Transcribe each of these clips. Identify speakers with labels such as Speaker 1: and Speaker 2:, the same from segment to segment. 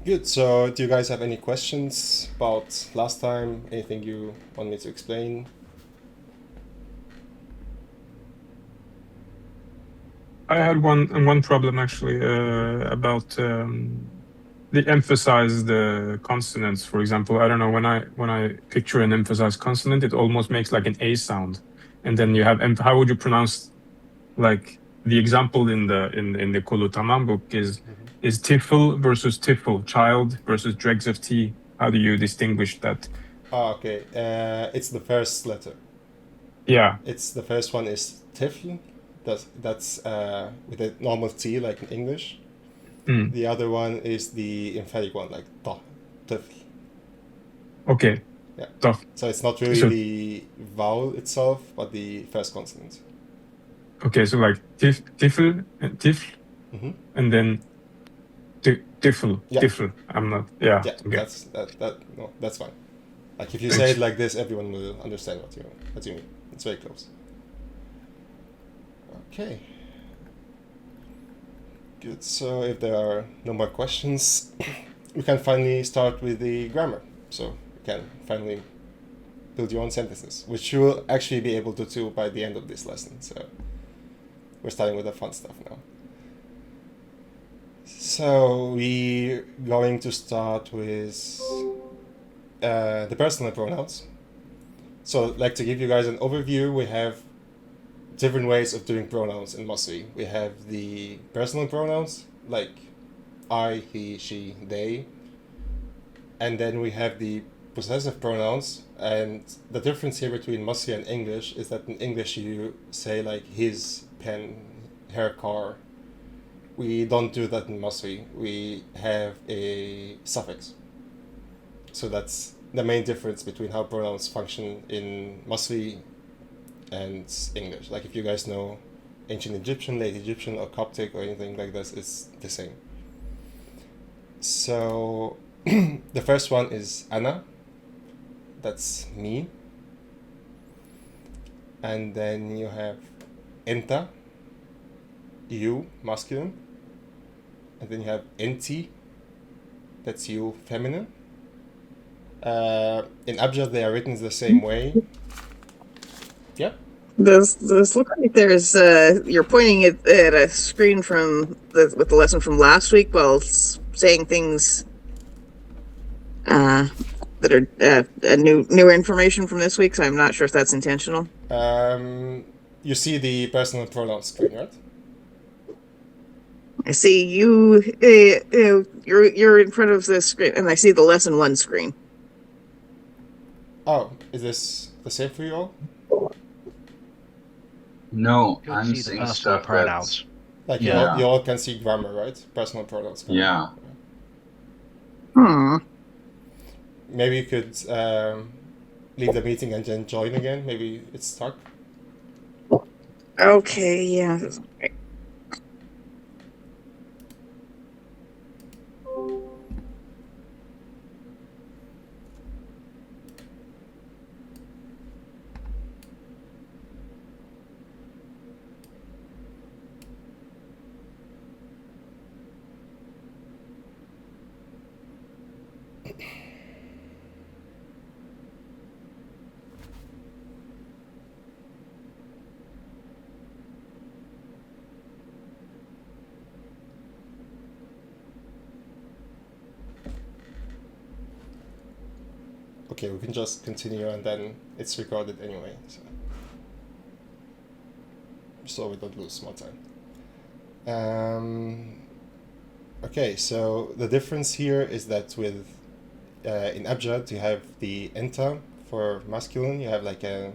Speaker 1: Good. So, do you guys have any questions about last time? Anything you want me to explain?
Speaker 2: I had one problem actually about the emphasized consonants. For example, I don't know, when I picture an emphasized consonant, it almost makes like an A sound, and then you have how would you pronounce, like, the example in the kullu tamam book is tifl versus tifl, child versus dregs of T. How do you distinguish that?
Speaker 1: Ah, okay. It's the first letter.
Speaker 2: Yeah.
Speaker 1: It's the first one is tifl. That's with a normal T like in English.
Speaker 2: Mm.
Speaker 1: The other one is the emphatic one like ta, tifl.
Speaker 2: Okay.
Speaker 1: Yeah.
Speaker 2: Tough.
Speaker 1: So it's not really
Speaker 2: So
Speaker 1: the vowel itself, but the first consonant.
Speaker 2: okay, so like tifl and tifl,
Speaker 1: Mm-hmm.
Speaker 2: and then tifl,
Speaker 1: Yeah.
Speaker 2: tifl. I'm not. Yeah.
Speaker 1: Yeah.
Speaker 2: Okay.
Speaker 1: No, that's fine. Like if you say it
Speaker 2: Thanks.
Speaker 1: like this, everyone will understand what you mean. It's very close. Okay. Good. So if there are no more questions, we can finally start with the grammar. So you can finally build your own sentences, which you will actually be able to do by the end of this lesson. So we're starting with the fun stuff now. So we're going to start with the personal pronouns. So, like, to give you guys an overview, we have different ways of doing pronouns in Masri. We have the personal pronouns, like I, he, she, they. And then we have the possessive pronouns. And the difference here between Masri and English is that in English you say, like, his pen, her car. We don't do that in Masri. We have a suffix. So that's the main difference between how pronouns function in Masri and English. Like if you guys know ancient Egyptian, late Egyptian, or Coptic, or anything like this, it's the same. So the first one is Ana. That's me. And then you have Enta, you, masculine. And then you have Enti, that's you, feminine. In Abjad, they are written the same way. Yeah.
Speaker 3: Does look like there's you're pointing at a screen with the lesson from last week while saying things that are newer information from this week. So I'm not sure if that's intentional.
Speaker 1: You see the personal pronoun screen, right?
Speaker 3: I see you. You're in front of the screen, and I see the lesson 1 screen.
Speaker 1: Oh, is this the same for you all?
Speaker 4: No,
Speaker 5: You'll
Speaker 4: I'm
Speaker 5: see the
Speaker 4: seeing
Speaker 5: personal
Speaker 4: stuff
Speaker 5: pronouns.
Speaker 1: Like
Speaker 5: Yeah.
Speaker 1: you all can see grammar, right? Personal pronouns. Grammar.
Speaker 4: Yeah.
Speaker 1: Maybe you could leave the meeting and then join again. Maybe it's stuck.
Speaker 3: Okay, yeah.
Speaker 1: Okay, we can just continue and then it's recorded anyway. So we don't lose more time. Okay, so the difference here is that with in Abjad you have the enta for masculine. You have like a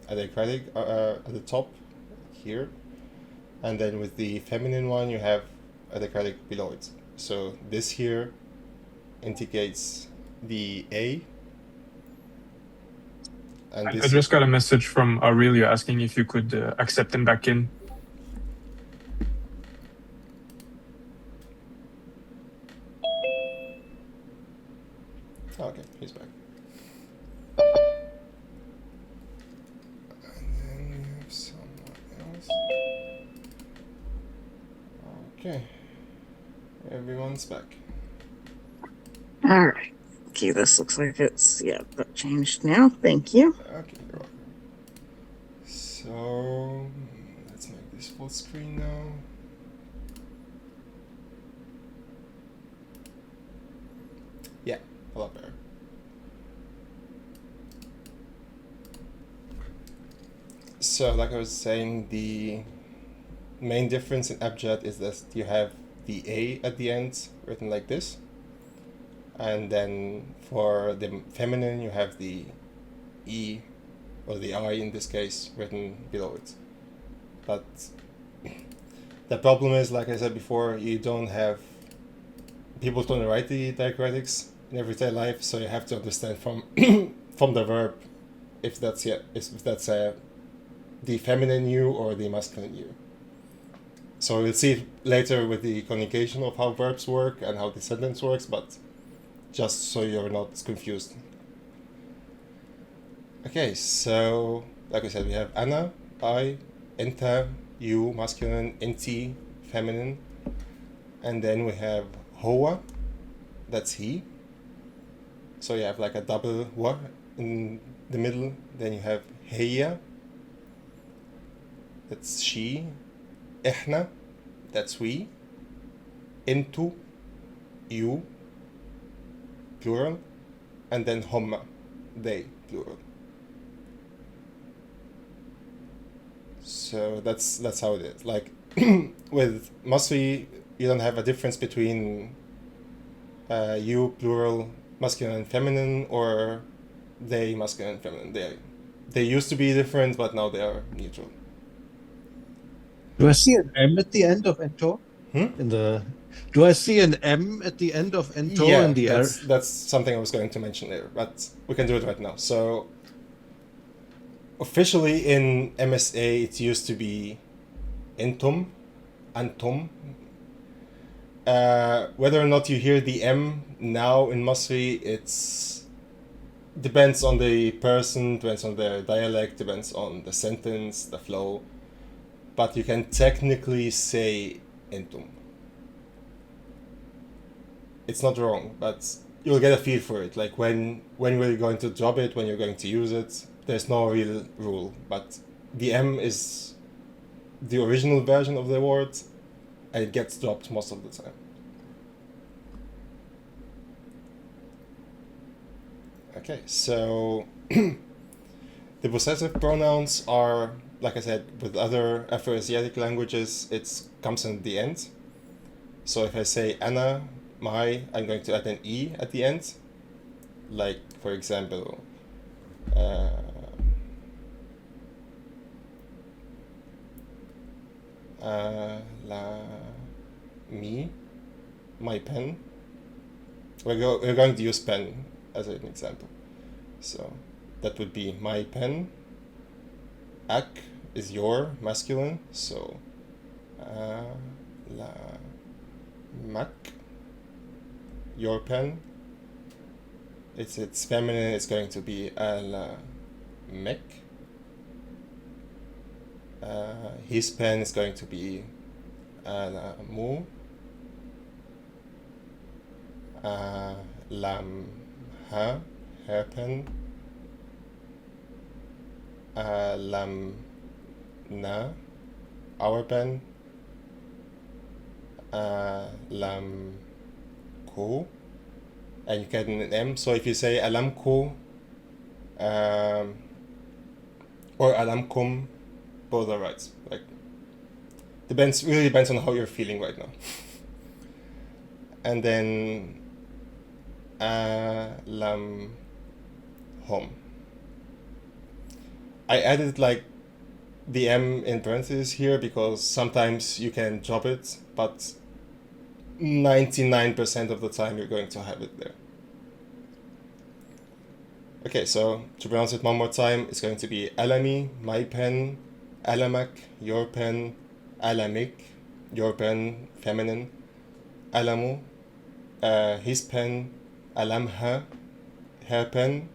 Speaker 1: diacritic at the top here, and then with the feminine one you have a diacritic below it. So this here indicates the A. And
Speaker 2: I just got a message from Aurelia asking if you could accept him back in.
Speaker 1: Okay, he's back. And then we have someone else. Okay, everyone's back.
Speaker 3: All right. Okay, this looks like it's, yeah, that changed now. Thank you.
Speaker 1: Okay, you're welcome. So let's make this full screen now. Yeah, a lot better. So, like I was saying, the main difference in abjad is that you have the A at the end written like this. And then for the feminine, you have the E, or the I in this case, written below it. But the problem is, like I said before, people don't write the diacritics in everyday life, so you have to understand from from the verb if that's the feminine U or the masculine U. So we'll see later with the conjugation of how verbs work and how the sentence works, but just so you're not confused. Okay, so like I said, we have ana, I, enta, you, masculine, inti, feminine, and then we have hoa, that's he. So you have like a double wa in the middle. Then you have heya, that's she. Ihna, that's we. Intu, you, plural. And then homma, they, plural. So that's how it is. Like with Masri, you don't have a difference between you, plural, masculine and feminine, or they, masculine and feminine. They used to be different, but now they are neutral.
Speaker 5: Do I see an M at the end of ento?
Speaker 1: Hmm?
Speaker 5: Do I see an M at the end of ento
Speaker 1: Yeah,
Speaker 5: in the R?
Speaker 1: that's something I was going to mention later, but we can do it right now. So officially in MSA, it used to be entum, antum. Whether or not you hear the M now in Masri, it's depends on the person, depends on their dialect, depends on the sentence, the flow. But you can technically say entum. It's not wrong, but you'll get a feel for it. Like when we're going to drop it, when you're going to use it, there's no real rule. But the M is the original version of the word, and it gets dropped most of the time. Okay, so the possessive pronouns are, like I said, with other Afro-Asiatic languages, it comes in the end. So if I say ana, my, I'm going to add an E at the end. Like, for example, me, my pen. We're going to use pen as an example. So that would be my pen. Ak is your, masculine, so la mak, your pen. It's feminine, it's going to be la mek. His pen is going to be la mu. Lam ha, her pen. Lam na, our pen. Lam ku, and you get an M. So if you say alamku or alamkum, both are right. Like really depends on how you're feeling right now. And then lam home. I added like the M in parentheses here because sometimes you can drop it, but 99% of the time you're going to have it there. Okay, so to pronounce it one more time, it's going to be alami, my pen, alamak, your pen, alamik, your pen, feminine, alamu, his pen, alamha, her pen,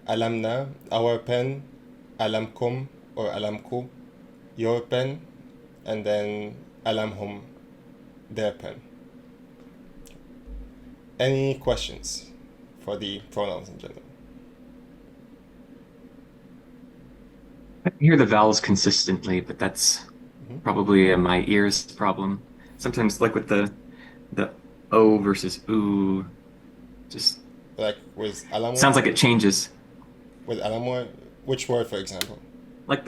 Speaker 1: alamna, our pen, alamkum or alamku, your pen, and then alamhum, their pen. Any questions for the pronouns in general?
Speaker 6: I hear the vowels consistently, but that's
Speaker 1: Mhm.
Speaker 6: probably my ears problem. Sometimes, like with the O versus oo, just
Speaker 1: Like with Alamo?
Speaker 6: sounds like it changes.
Speaker 1: With Alamo, which word, for example?
Speaker 6: Like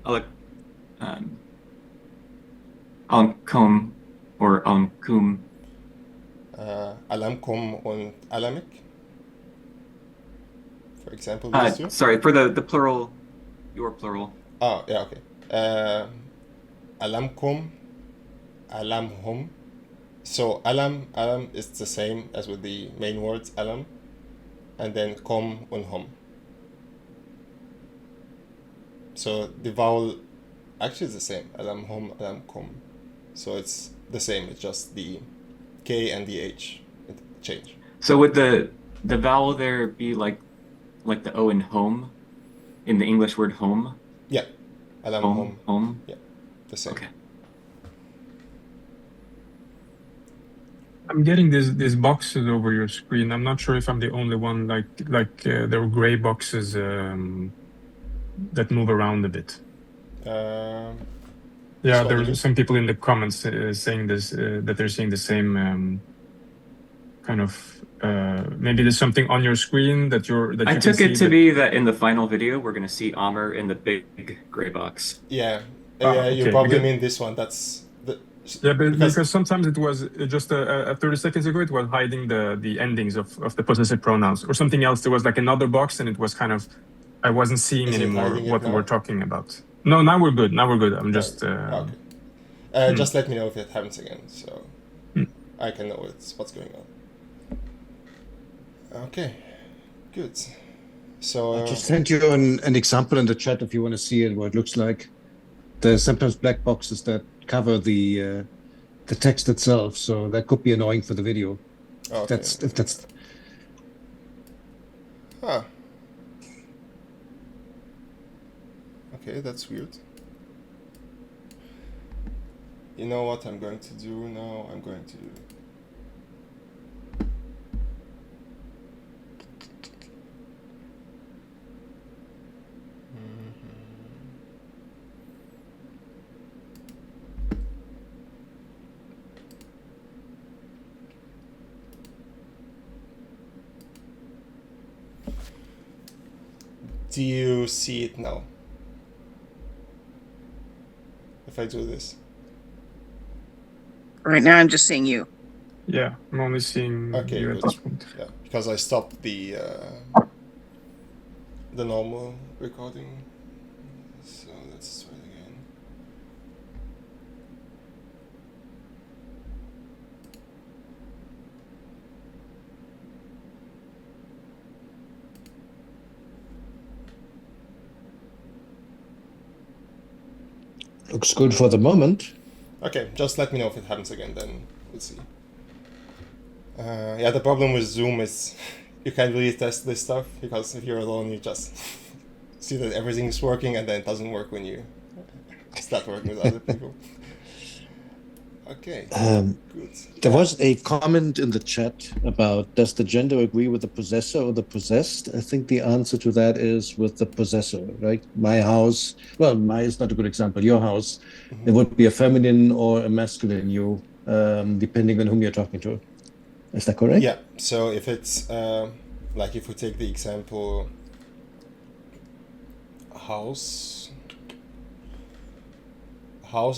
Speaker 6: like alamcom or alamcum.
Speaker 1: Alamkum und Alamik? For example, these two?
Speaker 6: Sorry, for the plural, your plural.
Speaker 1: Oh, yeah, okay. Alamkum, alamhum. So alam is the same as with the main words alam, and then kom und hum. So the vowel actually is the same. Alam hum, alam kom. So it's the same. It's just the K and the H change.
Speaker 6: So would the vowel there be like the O in home, in the English word home?
Speaker 1: Yeah. Alam hum.
Speaker 6: Home.
Speaker 1: Yeah. The same.
Speaker 6: Okay.
Speaker 2: I'm getting these boxes over your screen. I'm not sure if I'm the only one. There were gray boxes that move around a bit.
Speaker 1: So
Speaker 2: There's some people in the comments saying this that they're seeing the same kind of. Maybe there's something on your screen that
Speaker 6: I took it to be that in the final video we're going to see Amr in the big gray box.
Speaker 1: Yeah.
Speaker 2: Okay,
Speaker 1: You probably
Speaker 2: because-
Speaker 1: mean this one. That's the.
Speaker 2: Yeah, because sometimes it was just 30 seconds ago, it was hiding the endings of the possessive pronouns or something else. There was like another box and it was kind of, I wasn't seeing
Speaker 1: Is it
Speaker 2: anymore
Speaker 1: hiding it
Speaker 2: what
Speaker 1: now?
Speaker 2: we're talking about. No, now we're good. I'm just.
Speaker 1: Okay. Just let me know if it happens again, so I can know what's going on. Okay, good. So
Speaker 5: I just sent you an example in the chat if you want to see it, what it looks like. There's sometimes black boxes that cover the text itself, so that could be annoying for the video.
Speaker 1: okay.
Speaker 5: If that's
Speaker 1: Huh. Okay, that's weird. You know what I'm going to do now? I'm going to. Do you see it now? If I do this.
Speaker 3: Right now, I'm just seeing you.
Speaker 2: Yeah, I'm only seeing
Speaker 1: Okay,
Speaker 2: you at
Speaker 1: good.
Speaker 2: this point.
Speaker 1: Yeah, because I stopped the normal recording. So let's try it again.
Speaker 5: looks good for the moment.
Speaker 1: Okay, just let me know if it happens again, then we'll see. Yeah, the problem with Zoom is you can't really test this stuff because if you're alone, you just see that everything is working and then it doesn't work when you start working with other people. Okay, good.
Speaker 5: There was a comment in the chat about does the gender agree with the possessor or the possessed? I think the answer to that is with the possessor, right? My house, well, my is not a good example. Your house, it would be a feminine or a masculine you, depending on whom you're talking to. Is that correct?
Speaker 1: Yeah, so if it's like if we take the example house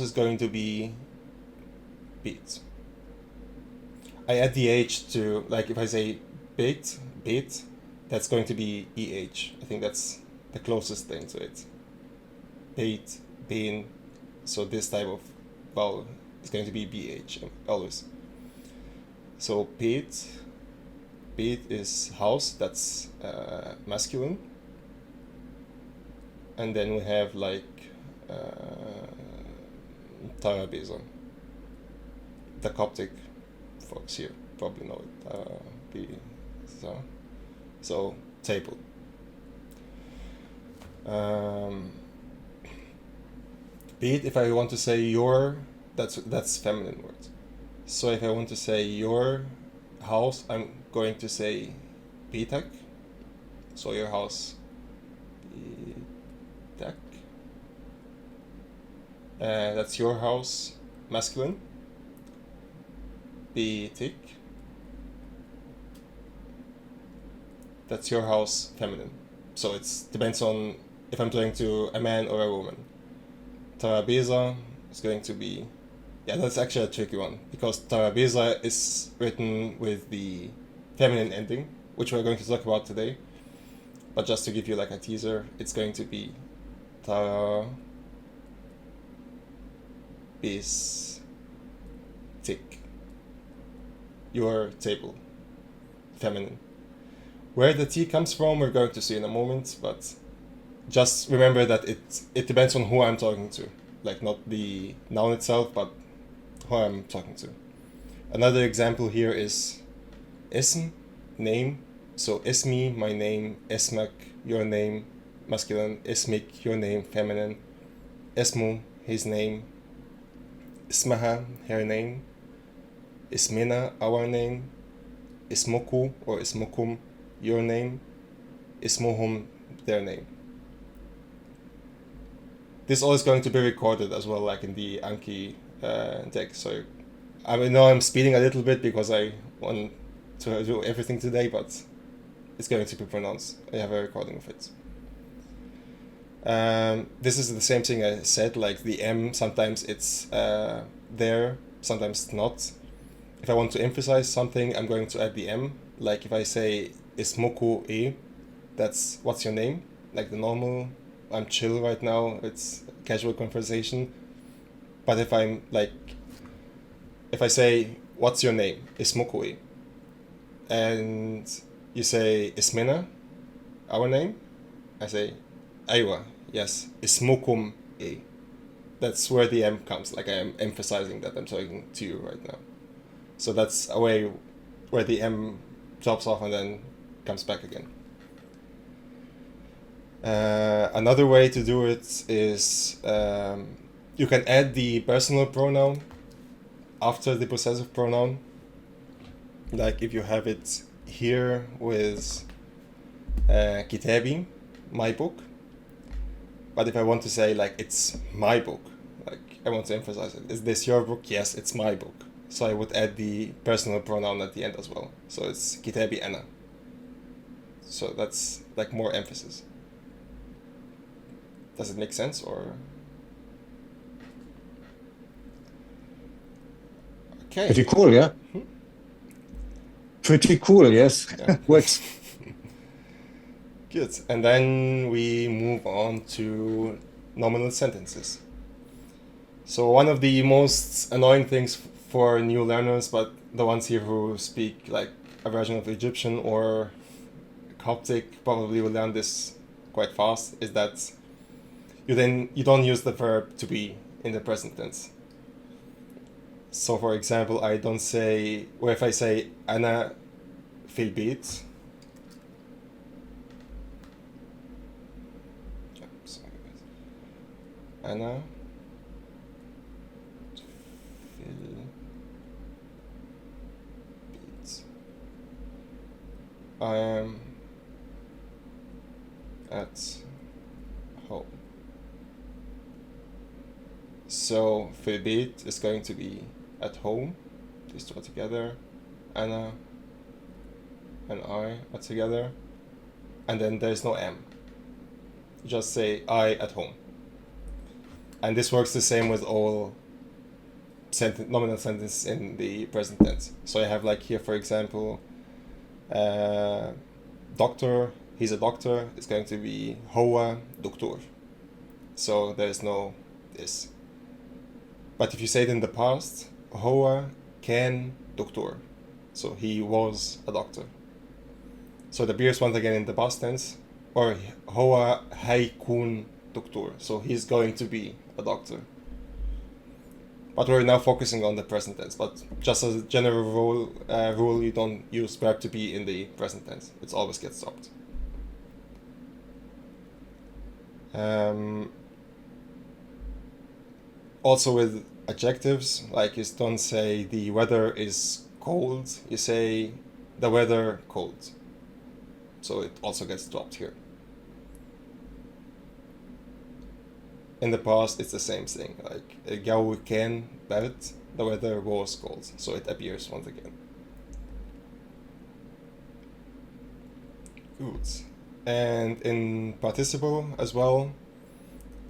Speaker 1: is going to be beat. I add the H to, like if I say beat, that's going to be EH. I think that's the closest thing to it. Beat, bean, so this type of vowel is going to be BH always. So beat is house, that's masculine. And then we have like Tarabizon. The Coptic folks here probably know it. So table. Beat, if I want to say your, that's feminine word. So if I want to say your house, I'm going to say بيتك. So your house. بيتك. That's your house, masculine. بيتك. That's your house, feminine. So it depends on if I'm talking to a man or a woman. Tarabeza is going to be, yeah, that's actually a tricky one because tarabeza is written with the feminine ending, which we're going to talk about today. But just to give you like a teaser, it's going to be tarabiztik, your table, feminine. Where the T comes from, we're going to see in a moment, but just remember that it depends on who I'm talking to. Like not the noun itself, but who I'm talking to. Another example here is ism, name. So ismi, my name, ismak, your name, masculine, ismik, your name, feminine, ismu, his name, ismaha, her name, ismina, our name, ismuku or ismukum, your name, ismuhum, their name. This all is going to be recorded as well, like in the Anki deck. So I know I'm speeding a little bit because I want to do everything today, but it's going to be pronounced. I have a recording of it. This is the same thing I said, like the M, sometimes it's there, sometimes it's not. If I want to emphasize something, I'm going to add the M. Like if I say ismuku e, that's what's your name, like the normal, I'm chill right now, it's casual conversation. But if I'm like, if I say what's your name, ismuku e, and you say ismina, our name, I say aywa, yes, ismukum e. That's where the M comes, like I am emphasizing that I'm talking to you right now. So that's a way where the M drops off and then comes back again. Another way to do it is you can add the personal pronoun after the possessive pronoun. Like if you have it here with kitabi, my book. But if I want to say like it's my book, like I want to emphasize it. Is this your book? Yes, it's my book. So I would add the personal pronoun at the end as well. So it's kitabi ana. So that's like more emphasis. Does it make sense or? Okay.
Speaker 5: Pretty cool, yeah? Pretty cool, yes.
Speaker 1: Yeah.
Speaker 5: Works.
Speaker 1: Good. And then we move on to nominal sentences. So one of the most annoying things for new learners, but the ones here who speak like a version of Egyptian or Coptic probably will learn this quite fast, is that you don't use the verb to be in the present tense. So for example, I don't say, or if I say أنا في البيت, أنا في البيت. I am at home. So في البيت is going to be at home. These two are together. Anna and I are together. And then there's no M. You just say I at home. And this works the same with all nominal sentences in the present tense. So I have like here, for example, doctor, he's a doctor, it's going to be هو دكتور. So there's no this. But if you say it in the past, هو كان دكتور. So he was a doctor. So it appears once again in the past tense. Or هو هيكون دكتور. So he's going to be a doctor. But we're now focusing on the present tense. But just as a general rule, you don't use verb to be in the present tense. It always gets stopped. Also with adjectives, like you don't say the weather is cold, you say the weather cold. So it also gets dropped here. In the past, it's the same thing. Like الجو كان برد, the weather was cold. So it appears once again. Good. And in participle as well,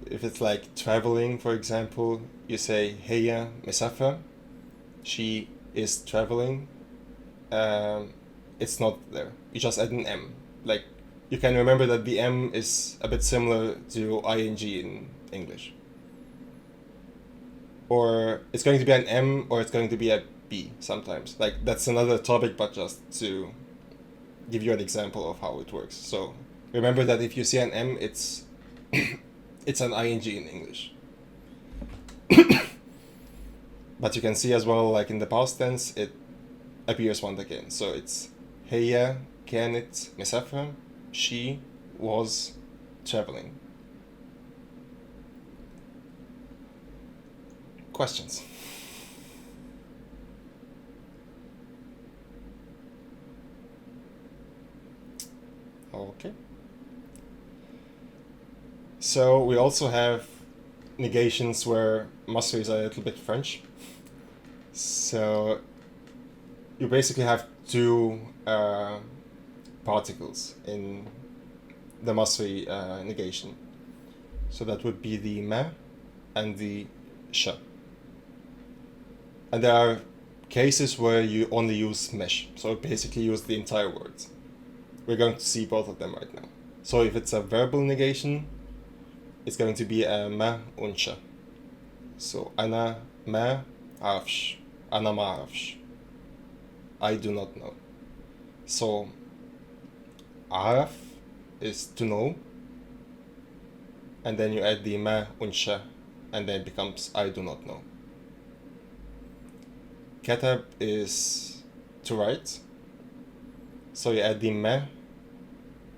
Speaker 1: if it's like traveling, for example, you say هي مسافرة. She is traveling. It's not there. You just add an M. Like, you can remember that the M is a bit similar to ing in English. Or it's going to be an M or it's going to be a B sometimes. Like, that's another topic, but just to give you an example of how it works. So remember that if you see an M, it's it's an ing in English. But you can see as well, like in the past tense, it appears once again. So it's هي كانت مسافرة. She was traveling. Questions? Okay. So we also have negations where Masri is a little bit French. So you basically have two particles in the Masri negation. So that would be the ma and the sha. And there are cases where you only use mesh. So basically use the entire word. We're going to see both of them right now. So if it's a verbal negation, it's going to be a ma unsha. So أنا ما أعرفش. أنا ما أعرفش. I do not know. So عارف is to know, and then you add the ma unsha, and then it becomes I do not know. كتب is to write, so you add the ma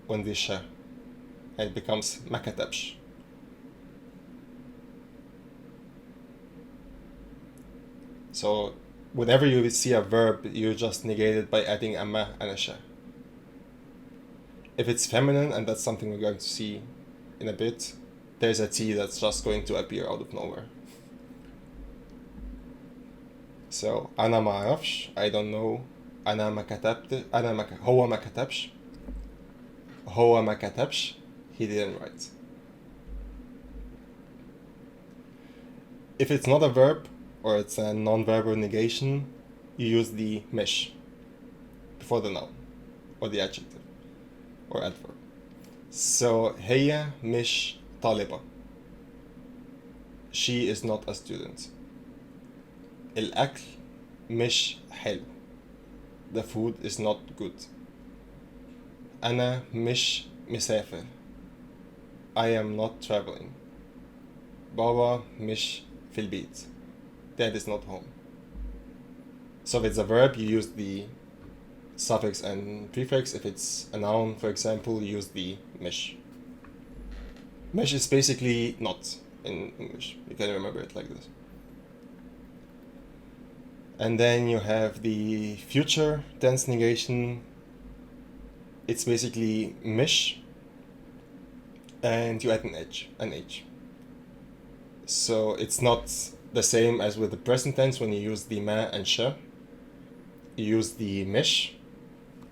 Speaker 1: on the sha, and it becomes ما كتبش. So whenever you see a verb, you just negate it by adding a ma and a sha. If it's feminine, and that's something we're going to see in a bit, there's a T that's just going to appear out of nowhere. So أنا ما أعرفش, I don't know. أنا ما كتبت, هو ما كتبش. هو ما كتبش, he didn't write. If it's not a verb, or it's a non-verbal negation, you use the mesh before the noun, or the adjective, or adverb. So هي مش طالبة. She is not a student. الأكل مش حلو. The food is not good. أنا مش مسافر. I am not traveling. بابا مش في البيت. Dad is not home. So if it's a verb, you use the suffix and prefix. If it's a noun, for example, you use the mish. Mish is basically not in English. You can remember it like this. And then you have the future tense negation. It's basically mish, and you add an H. So it's not the same as with the present tense when you use the ma and sha. You use the mish,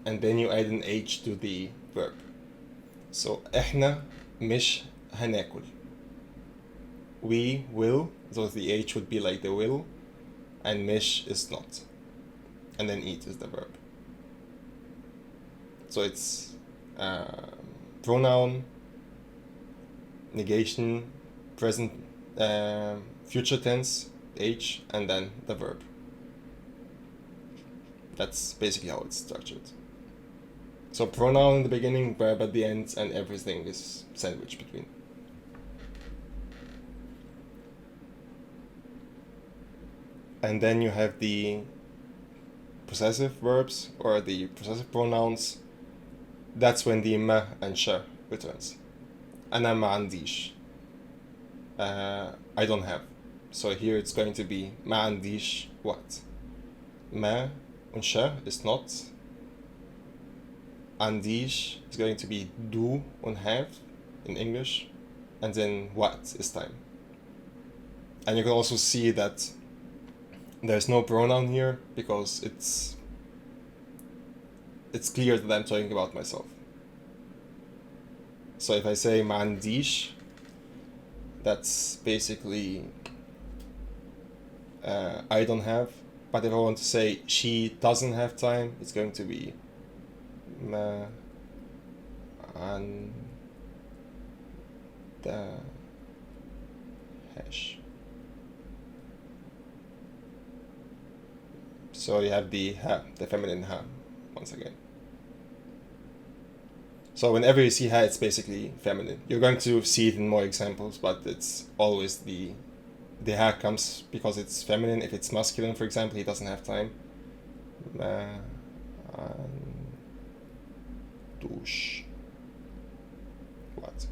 Speaker 1: and then you add an H to the verb. So إحنا مش هناكل. We will, so the H would be like the will, and mish is not. And then eat is the verb. So it's pronoun, negation, present, future tense, H, and then the verb. That's basically how it's structured. So pronoun in the beginning, verb at the end, and everything is sandwiched between. And then you have the possessive verbs, or the possessive pronouns. That's when the ma and sha returns. أنا ما عنديش. I don't have. So here it's going to be ما عنديش what? ما unsche is not. Andish is going to be do und have in English, and then what is time. And you can also see that there's no pronoun here because it's clear that I'm talking about myself. So if I say mandish, that's basically I don't have. But if I want to say she doesn't have time, it's going to be ma an da hash. So you have the ha, the feminine ha, once again. So whenever you see ha, it's basically feminine. You're going to see it in more examples, but it's always the ha comes because it's feminine. If it's masculine, for example, he doesn't have time. Dush. What?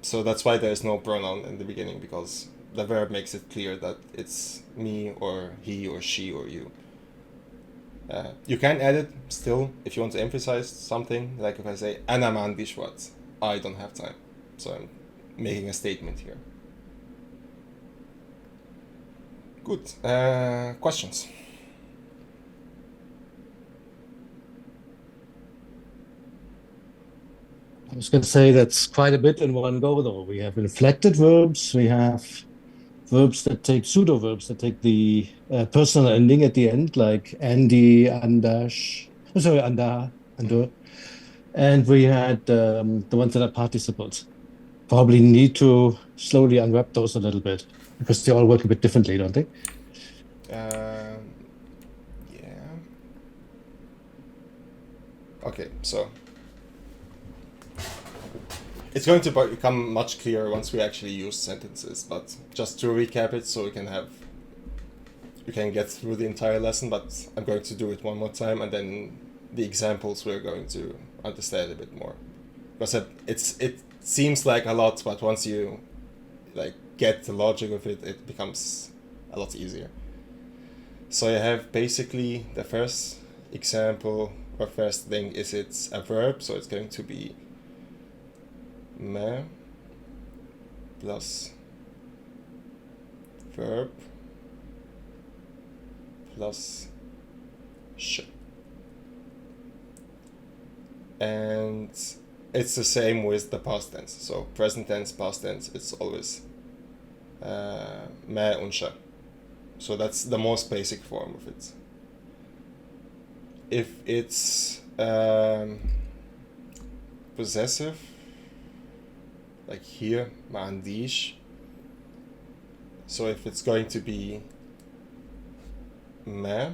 Speaker 1: So that's why there is no pronoun in the beginning, because the verb makes it clear that it's me or he or she or you. You can add it still if you want to emphasize something, like if I say Ana ma għandix waqt, I don't have time. So I'm making a statement here. Good. Questions?
Speaker 5: I was going to say that's quite a bit in one go, though. We have inflected verbs. We have verbs that take pseudo verbs that take the personal ending at the end, like Andy, Andash, sorry, Anda, Andur. And we had the ones that are participles. Probably need to slowly unwrap those a little bit because they all work a bit differently, don't they?
Speaker 1: Yeah. Okay, so it's going to become much clearer once we actually use sentences, but just to recap it so we can get through the entire lesson, but I'm going to do it one more time, and then the examples we're going to understand a bit more. Because it seems like a lot, but once you get the logic of it, it becomes a lot easier. So you have basically the first example or first thing is it's a verb, so it's going to be me plus verb plus sh. And it's the same with the past tense. So present tense, past tense, it's always me und sh. So that's the most basic form of it. If it's possessive, like here, mandish. So if it's going to be me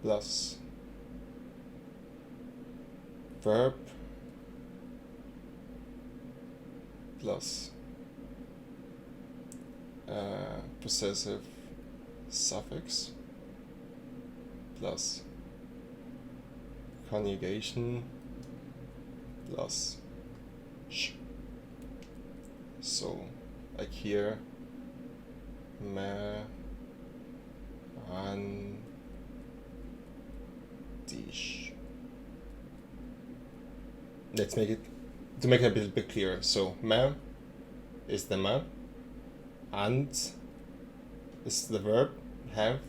Speaker 1: plus verb plus possessive suffix plus conjugation plus sh. So like here, me an dish. Let's make it a little bit clearer. So me is the me, and is the verb have.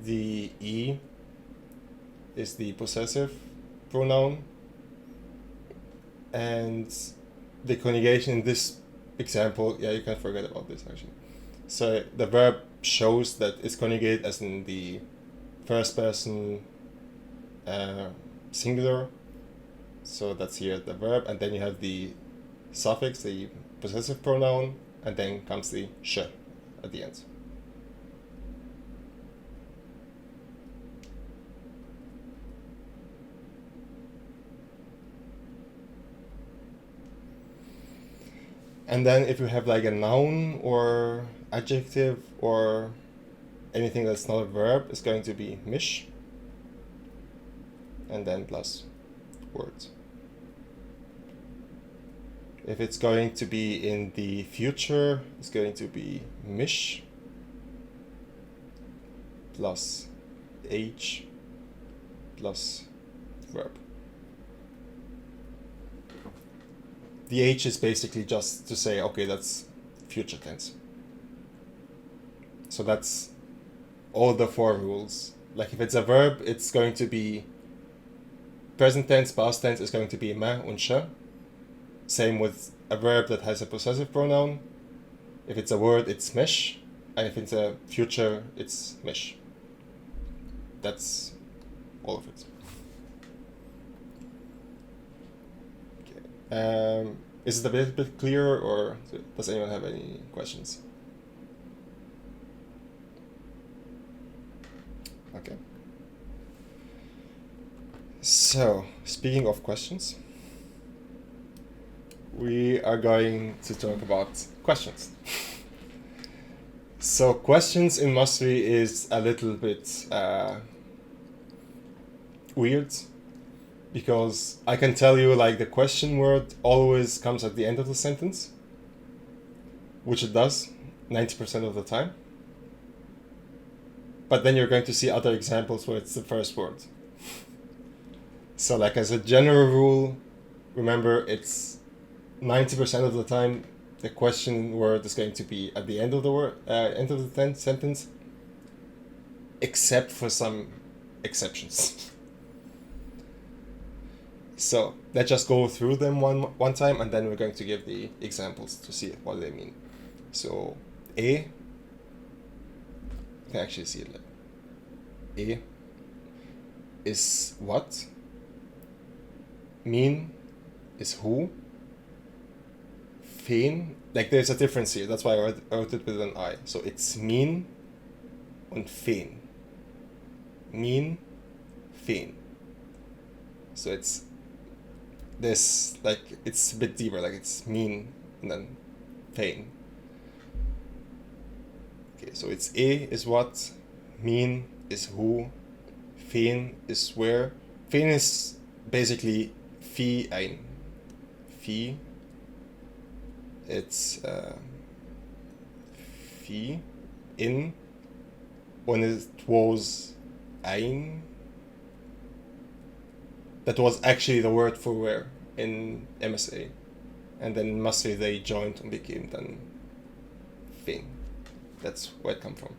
Speaker 1: The e is the possessive pronoun, and the conjugation in this example, yeah, you can forget about this actually. So the verb shows that it's conjugated as in the first person singular. So that's here the verb, and then you have the suffix, the possessive pronoun, and then comes the sh at the end. And then if you have like a noun or adjective or anything that's not a verb, it's going to be mish, and then plus words. If it's going to be in the future, it's going to be mish, plus H plus verb. The H is basically just to say, okay, that's future tense. So that's all the 4 rules. Like if it's a verb, it's going to be present tense, past tense is going to be ma und sha. Same with a verb that has a possessive pronoun. If it's a word, it's mish. And if it's a future, it's mish. That's all of it. Okay. Is it a bit clearer, or does anyone have any questions? Okay. So, speaking of questions, we are going to talk about questions. So, questions in Masri is a little bit weird, because I can tell you, like, the question word always comes at the end of the sentence, which it does 90% of the time. But then you're going to see other examples where it's the first word. So, like, as a general rule, remember, it's 90% of the time the question word is going to be at the end of the word, end of the sentence, except for some exceptions. So let's just go through them one time, and then we're going to give the examples to see what they mean. So you can actually see it. A is what? Mean is who? Fen, like there's a difference here. That's why I wrote it with an I. So it's mean and fen. Mean, fen. So it's this, like, it's a bit deeper, like it's mean and then fen. Okay, so it's A is what, mean is who, fen is where. Fen is basically fi ein. Fi, it's fi in, when it was ein. That was actually the word for where in MSA, and then in Masri they joined and became then fen. That's where it comes from.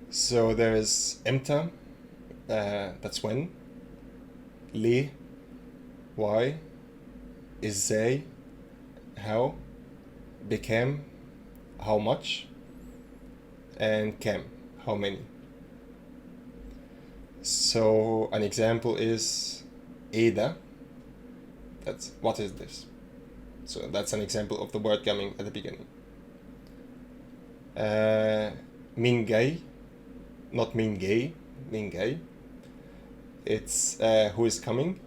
Speaker 1: So there is emta, that's when. Le, why. Izay, how. Became, how much. And kam, how many. So an example is Eda. That's what is this? So that's an example of the word coming at the beginning. Min gay, not min gay, min gay. It's who is coming.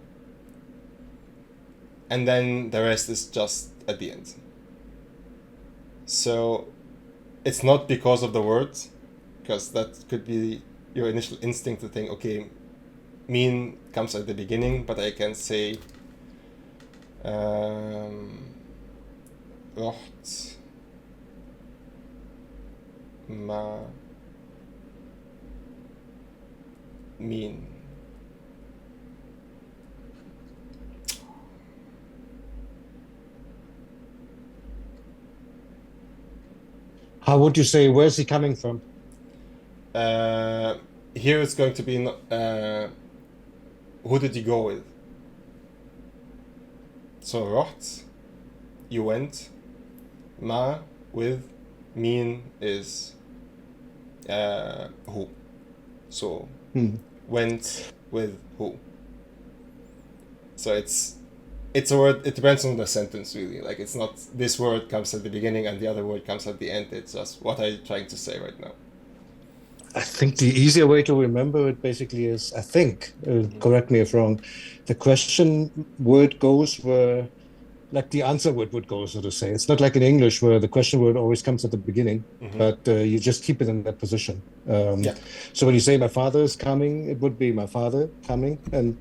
Speaker 1: And then the rest is just at the end. So it's not because of the word, because that could be your initial instinct to think, okay, mean comes at the beginning, but I can say rocht ma mean.
Speaker 5: How would you say, where's he coming from?
Speaker 1: Here it's going to be who did you go with? So rocht, you went. Ma, with. Mean is who. So went with who. So it's a word, it depends on the sentence really. Like it's not this word comes at the beginning and the other word comes at the end. It's just what I'm trying to say right now.
Speaker 5: I think the easier way to remember it basically is, I think, correct me if wrong, the question word goes where, like the answer word would go, so to say. It's not like in English where the question word always comes at the beginning, but you just keep it in that position. So when you say my father is coming, it would be my father coming. And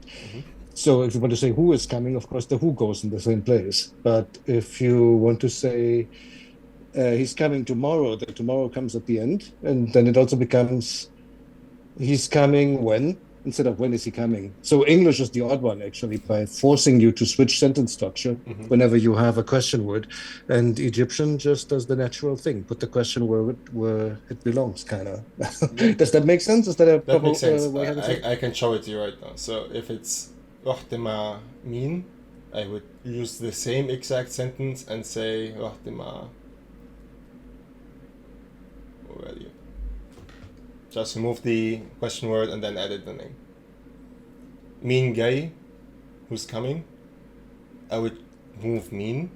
Speaker 5: so if you want to say who is coming, of course, the who goes in the same place. But if you want to say he's coming tomorrow, the tomorrow comes at the end, and then it also becomes he's coming when instead of when is he coming. So English is the odd one actually by forcing you to switch sentence structure whenever you have a question word, and Egyptian just does the natural thing, put the question where it belongs, kind of. Does that make sense? Is that a
Speaker 1: That makes sense.
Speaker 5: way to say?
Speaker 1: I can show it to you right now. So if it's رحت مع مين, I would use the same exact sentence and say رحت مع Aurelio. Just remove the question word and then edit the name. مين جاي, who's coming, I would move مين.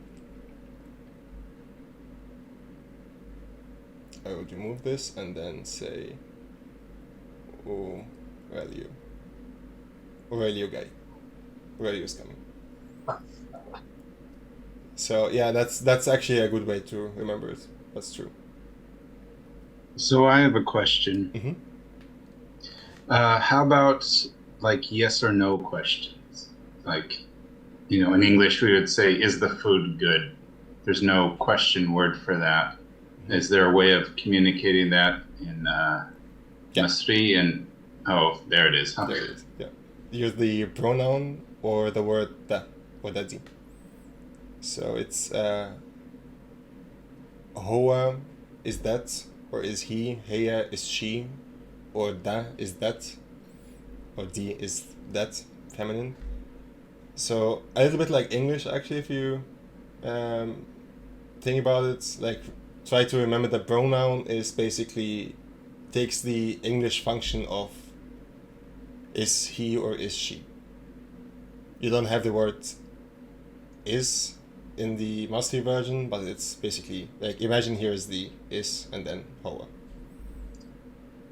Speaker 1: I would remove this and then say Aurelio. Aurelio guy. Aurelio's coming. So yeah, that's actually a good way to remember it. That's true.
Speaker 4: So I have a question.
Speaker 1: Mhm.
Speaker 4: How about like yes or no questions? Like, in English we would say, "Is the food good?" There's no question word for that. Is there a way of communicating that in Masri? And there it is. Huh?
Speaker 1: There it is. Yeah. Use the pronoun or the word da or dadi. So it's هو is that, or is he, هي is she, or da is that, or di is that, feminine. So a little bit like English actually, if you think about it, like try to remember the pronoun is basically takes the English function of is he or is she. You don't have the word is in the Masri version, but it's basically like, imagine here is the is and then Hoa.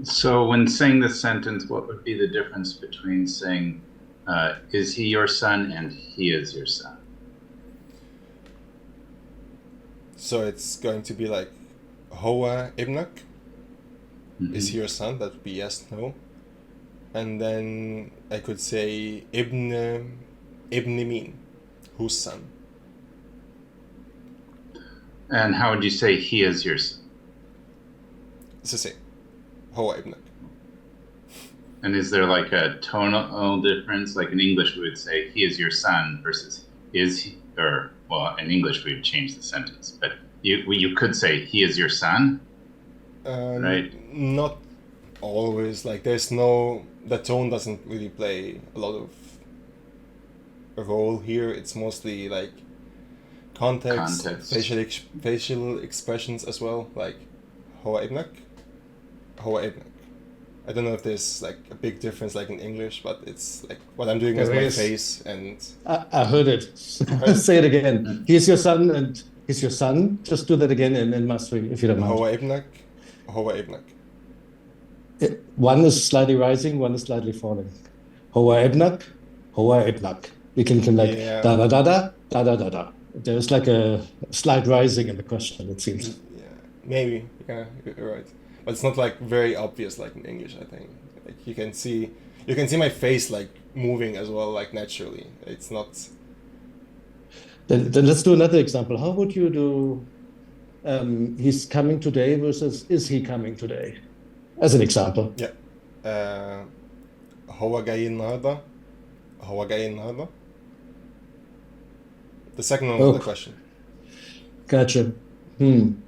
Speaker 4: So when saying this sentence, what would be the difference between saying is he your son and he is your son?
Speaker 1: So it's going to be like Hoa ibnak, is he your son? That would be yes, no. And then I could say ibn min, whose son.
Speaker 4: And how would you say he is your son?
Speaker 1: It's the same. Hoa ibnak.
Speaker 4: And is there like a tonal difference? Like in English, we would say he is your son versus is he, or well, in English we would change the sentence, but you could say he is your son, right?
Speaker 1: Not always. Like the tone doesn't really play a lot of a role here. It's mostly like context. facial expressions as well. Like Hoa ibnak, Hoa ibnak. I don't know if there's like a big difference like in English, but it's like what I'm doing with my face and...
Speaker 5: I heard it. Say it again. He's your son and he's your son. Just do that again in Masri, if you don't mind.
Speaker 1: Hoa ibnak, Hoa ibnak.
Speaker 5: One is slightly rising, one is slightly falling. Hoa ibnak, Hoa ibnak. We can like da da da da da da da da. There's like a slight rising in the question, it seems.
Speaker 1: Yeah, maybe. Yeah, you're right. But it's not like very obvious like in English, I think. Like you can see my face like moving as well, like naturally. It's not...
Speaker 5: Then let's do another example. How would you do he's coming today versus is he coming today? As an example.
Speaker 1: Yeah. هو جاي النهارده. هو جاي النهارده. The second one was the question.
Speaker 5: Gotcha.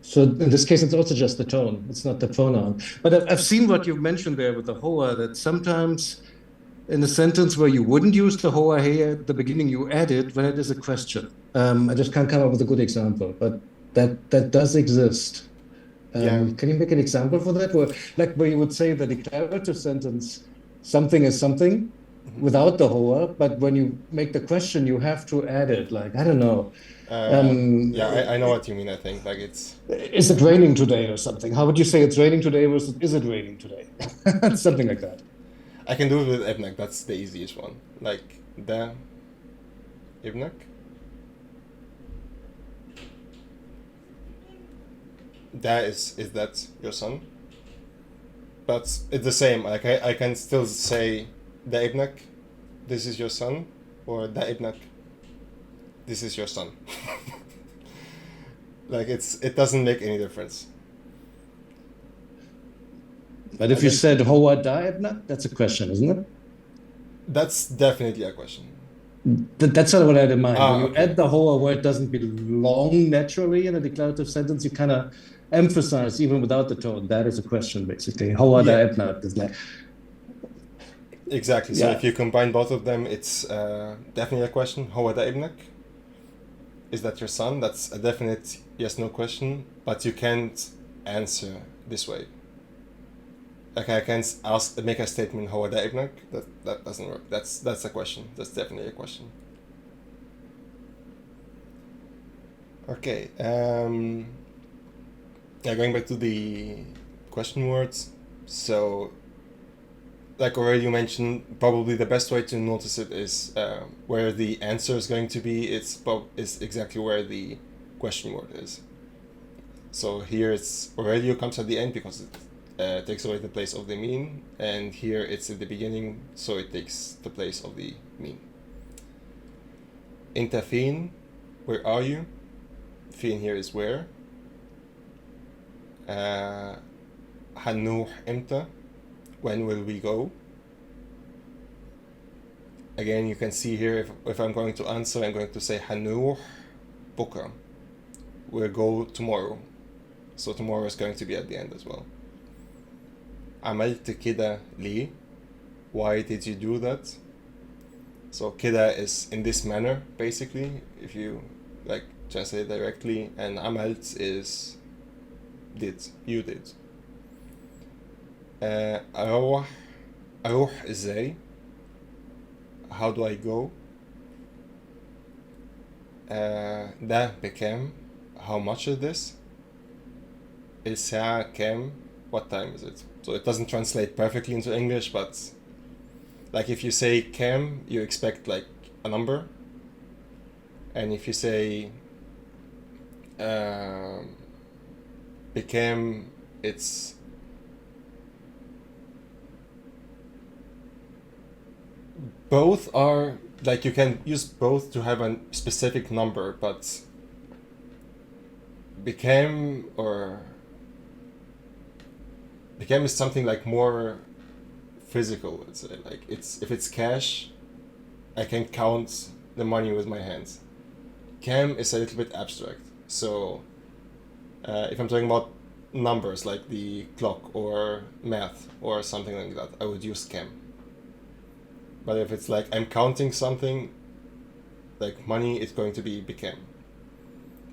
Speaker 5: So in this case, it's also just the tone. It's not the pronoun. But I've seen what you mentioned there with the hoa, that sometimes in a sentence where you wouldn't use the hoa here at the beginning, you add it when it is a question. I just can't come up with a good example, but that does exist. Can you make an example for that? Where you would say the declarative sentence, something is something, without the hoa, but when you make the question, you have to add it. Like, I don't know.
Speaker 1: I know what you mean, I think. Like it's...
Speaker 5: Is it raining today or something? How would you say it's raining today versus is it raining today? Something like that.
Speaker 1: I can do it with ibnak. That's the easiest one. Like, da ibnak. Da is that your son? But it's the same. Like I can still say da ibnak, this is your son, or da ibnak, this is your son. Like it doesn't make any difference.
Speaker 5: But if you said Hoa Daebna, that's a question, isn't it?
Speaker 1: That's definitely a question.
Speaker 5: That's not what I had in mind.
Speaker 1: Ah,
Speaker 5: When you
Speaker 1: okay.
Speaker 5: add the Hoa where it doesn't belong naturally in a declarative sentence, you kind of emphasize, even without the tone, that is a question, basically. Hoa
Speaker 1: Yeah.
Speaker 5: Daebna is like,
Speaker 1: Exactly. So
Speaker 5: Yeah.
Speaker 1: if you combine both of them, it's definitely a question. How da ibnak? Is that your son? That's a definite yes/no question, but you can't answer this way. Like I can't make a statement. How da ibnak? That doesn't work. That's a question. That's definitely a question. Okay. Yeah, going back to the question words. So, like already you mentioned, probably the best way to notice it is where the answer is going to be. It's exactly where the question word is. So here it's already comes at the end because it takes away the place of the mean, and here it's at the beginning, so it takes the place of the mean. Inta fin, where are you? Fin here is where. Hanuh imta, when will we go? Again, you can see here if I'm going to answer, I'm going to say Hanuh bukra. We'll go tomorrow. So tomorrow is going to be at the end as well. عملت كده ليه? Why did you do that? So كده is in this manner, basically, if you like translate directly, and عملت is you did. أروح إزاي? How do I go? ده بكام? How much is this? الساعة كام? What time is it? So it doesn't translate perfectly into English, but like if you say كام, you expect like a number, and if you say بكام, it's both are like you can use both to have a specific number, but became is something like more physical, let's say. Like if it's cash, I can count the money with my hands. Cam is a little bit abstract, so if I'm talking about numbers like the clock or math or something like that, I would use cam. But if it's like I'm counting something, like money, it's going to be became.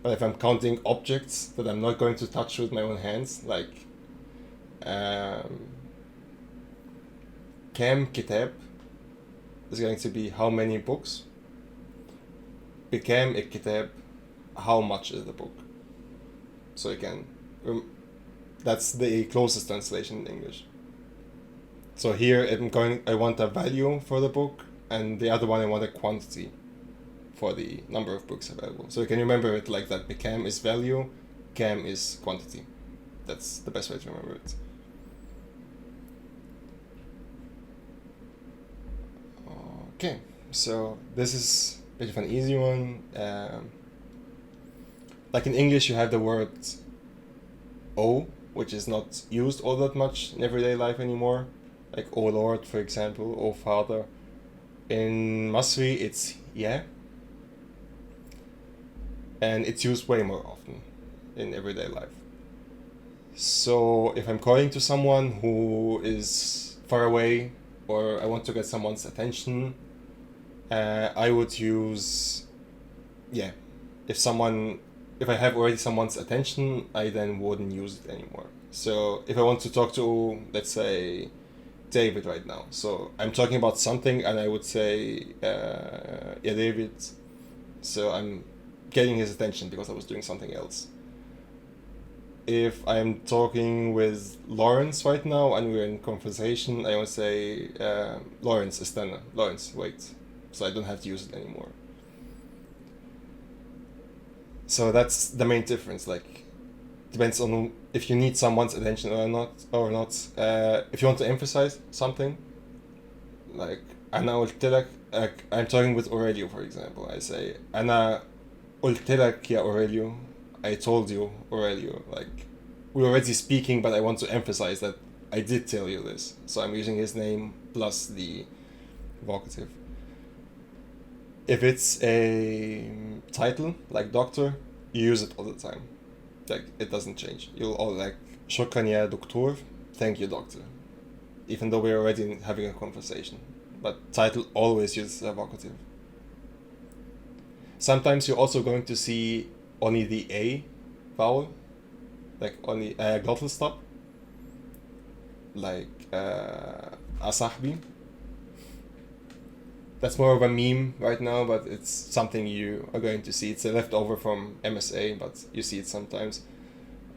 Speaker 1: But if I'm counting objects that I'm not going to touch with my own hands, like Kam kitab is going to be how many books. Became a kitab, how much is the book. So again, that's the closest translation in English. So here I want a value for the book, and the other one I want a quantity for the number of books available. So you can remember it like that. Became is value, cam is quantity. That's the best way to remember it. Okay, so this is a bit of an easy one. Like in English, you have the word "oh," which is not used all that much in everyday life anymore. Like "oh Lord," for example, "oh Father." In Masri, it's "yeah," and it's used way more often in everyday life. So if I'm calling to someone who is far away, or I want to get someone's attention, I would use yeah. If I have already someone's attention, I then wouldn't use it anymore. So if I want to talk to, let's say, David right now, so I'm talking about something, and I would say, yeah, David. So I'm getting his attention because I was doing something else. If I'm talking with Lawrence right now and we're in conversation, I would say, Lawrence, استنى. Lawrence, wait. So I don't have to use it anymore. So that's the main difference. Like, depends on if you need someone's attention or not. If you want to emphasize something, like أنا قلت لك, I'm talking with Aurelio, for example. I say أنا قلت لك يا Aurelio I told you already, like, we're already speaking, but I want to emphasize that I did tell you this. So I'm using his name plus the vocative. If it's a title, like doctor, you use it all the time. Like, it doesn't change. You'll all like, شكرا يا دكتور, thank you doctor. Even though we're already having a conversation. But title always uses a vocative. Sometimes you're also going to see only the A vowel, like only a glottal stop, like asahbi. That's more of a meme right now, but it's something you are going to see. It's a leftover from MSA, but you see it sometimes.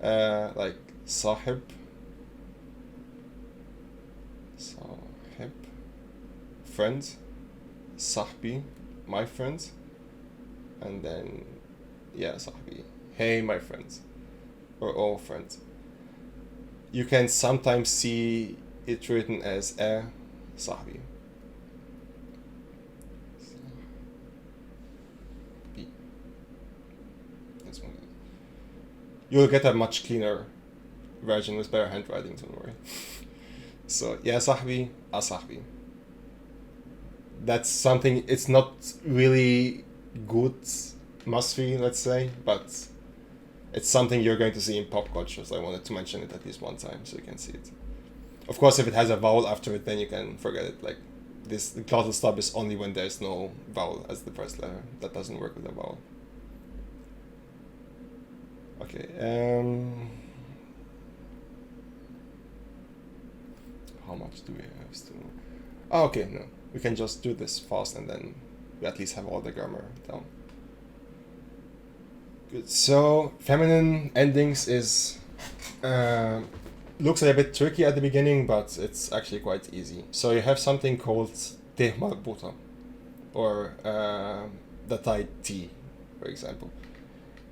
Speaker 1: Like sahib, friend, sahbi, my friend, and then, yeah, sahbi, hey, my friends, or all friends. You can sometimes see it written as a sahbi. You'll get a much cleaner version with better handwriting, don't worry. So, ya sahbi, asahbi. That's something, it's not really good Masri, let's say, but it's something you're going to see in pop culture, so I wanted to mention it at least one time so you can see it. Of course, if it has a vowel after it, then you can forget it. Like, this glottal stop is only when there's no vowel as the first letter. That doesn't work with a vowel. Okay, how much do we have still? Oh, okay, no. We can just do this fast and then we at least have all the grammar down. Good, so feminine endings is, looks a bit tricky at the beginning, but it's actually quite easy. So you have something called te marbuta, or the tied T, for example.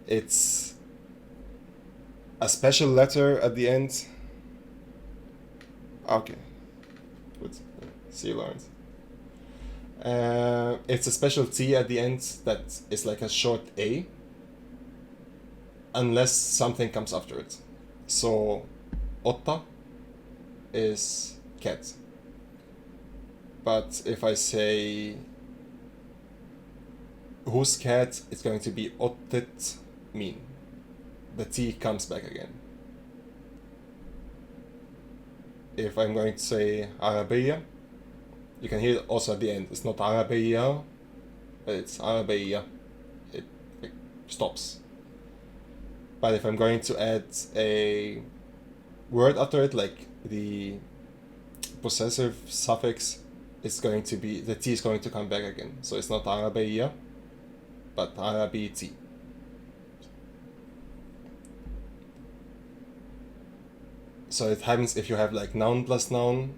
Speaker 1: It's a special letter at the end. Okay, good. See you, Lawrence. It's a special T at the end that is like a short A, unless something comes after it. So, otta is cat. But if I say whose cat, it's going to be ottet min. The T comes back again. If I'm going to say Arabiya, you can hear it also at the end. It's not Arabiya, but it's Arabiya. It stops. But if I'm going to add a word after it, like the possessive suffix, it's going to be, the T is going to come back again. So it's not Arabiya, but Arabiti. So it happens if you have like noun plus noun.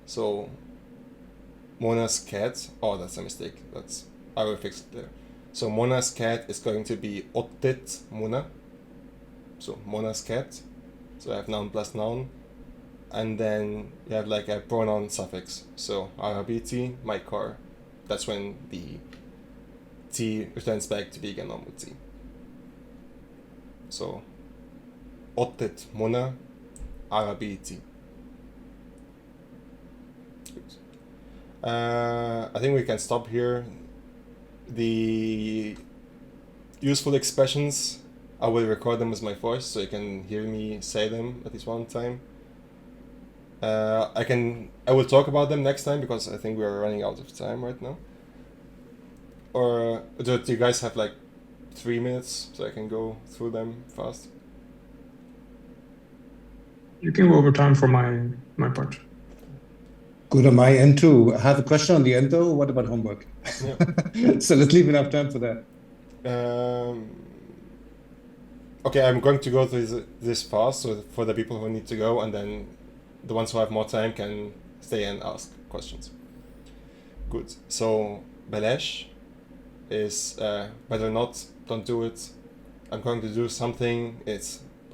Speaker 1: So Mona's cat. Oh, that's a mistake. I will fix it there. So Mona's cat is going to be ottet Mona. So Mona's cat. So I have noun plus noun. And then you have like a pronoun suffix. So Arabiti, my car. That's when the T returns back to being a normal T. So ottet Mona. Arabiti. I think we can stop here. The useful expressions, I will record them with my voice so you can hear me say them at least one time. I will talk about them next time because I think we are running out of time right now. Or do you guys have like 3 minutes so I can go through them fast?
Speaker 2: You can go over time for my part.
Speaker 5: Good on my end too. I have a question on the end though. What about homework?
Speaker 1: Yeah.
Speaker 5: So let's leave enough time for that.
Speaker 1: Okay, I'm going to go through this fast so for the people who need to go, and then the ones who have more time can stay and ask questions. Good. So balash is better not, don't do it. I'm going to do something.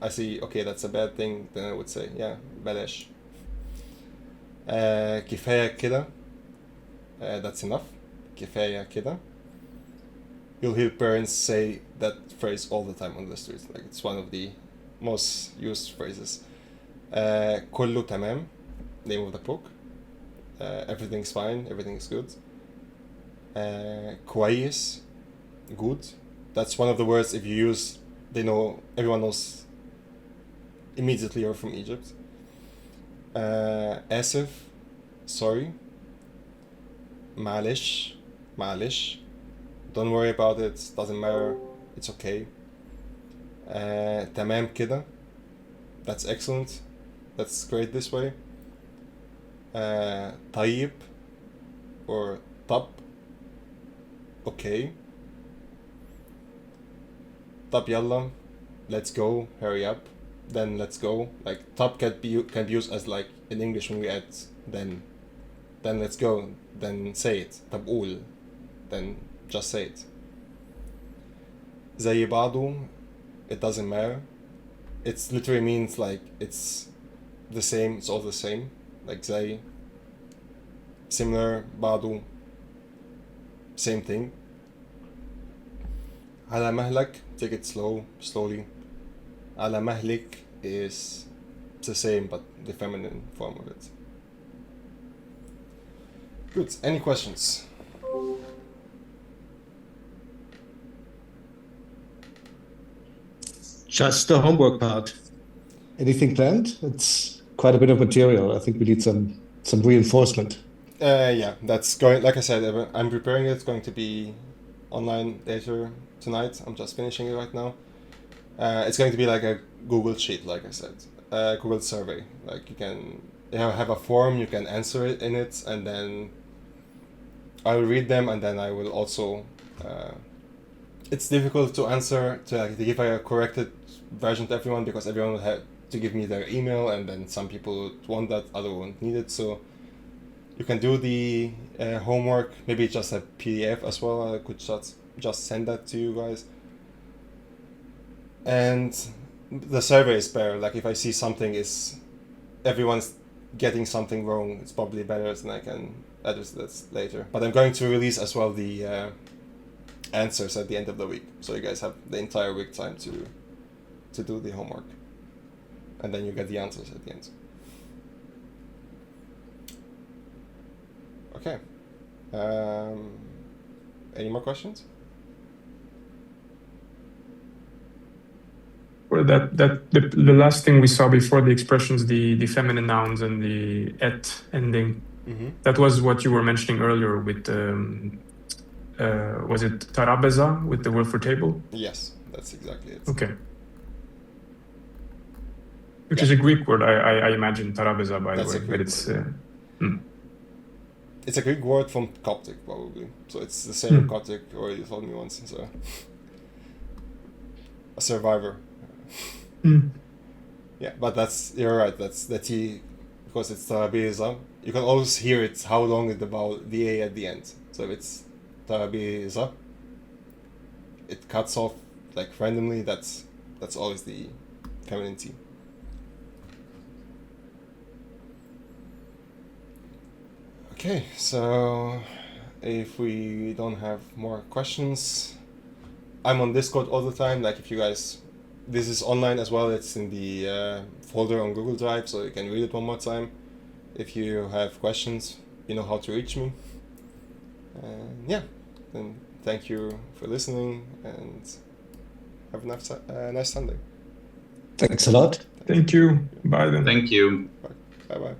Speaker 1: I see, okay, that's a bad thing, then I would say, yeah, بلاش. كفاية كده. That's enough. كفاية كده. you'll hear parents say that phrase all the time on the street. Like it's one of the most used phrases. kullu tamam, name of the book. Everything's fine, everything's good. كويس, good. That's one of the words if you use, everyone knows immediately you're from Egypt. آسف, sorry. معلش, don't worry about it, doesn't matter, it's okay. تمام كده, that's excellent, that's great this way. طيب or طب, okay. طب يلا, let's go, hurry up, then let's go. Like طب can be used as like in English when we add then let's go, then say it. طب قول, then just say it. زي بعضه, it doesn't matter. It literally means like it's the same, it's all the same. Like زي, similar, بعضه, same thing. على مهلك, take it slowly. على مهلك is the same but the feminine form of it. Good. Any questions?
Speaker 5: Just the homework part. Anything planned? It's quite a bit of material. I think we need some reinforcement.
Speaker 1: Yeah, that's going. Like I said, I'm preparing it. It's going to be online later tonight. I'm just finishing it right now. It's going to be like a Google sheet, like I said, Google survey. Like you can have a form, you can answer it in it, and then I will read them, and then I will also. It's difficult to answer to give a corrected version to everyone because everyone will have to give me their email, and then some people would want that, other won't need it. So you can do the homework, maybe just a PDF as well. I could just send that to you guys. And the survey is better. Like if I see something is everyone's getting something wrong, it's probably better, and I can address this later. But I'm going to release as well the answers at the end of the week, so you guys have the entire week time to do the homework, and then you get the answers at the end. Okay. Any more questions?
Speaker 2: Well, the last thing we saw before the expressions, the feminine nouns and the et ending, that was what you were mentioning earlier with was it tarabeza with the word for table?
Speaker 1: Yes, that's exactly it.
Speaker 2: Okay. Which is a Greek word, I imagine, tarabeza, by
Speaker 1: That's
Speaker 2: the way, but it's
Speaker 1: it's a Greek word from Coptic, probably. So it's the same in Coptic, or you told me once. So a survivor. Yeah, but you're right. That's the T, because it's tarabeza. You can always hear it how long it's about the A at the end. So if it's tarabeza, it cuts off like randomly. That's always the feminine T. Okay, so if we don't have more questions, I'm on Discord all the time. Like if you guys, this is online as well. It's in the folder on Google Drive, so you can read it one more time. If you have questions, you know how to reach me. Yeah, then thank you for listening, and have a nice Sunday.
Speaker 5: Thanks a lot.
Speaker 2: Thank you. Bye then.
Speaker 4: Thank you.
Speaker 1: Bye bye.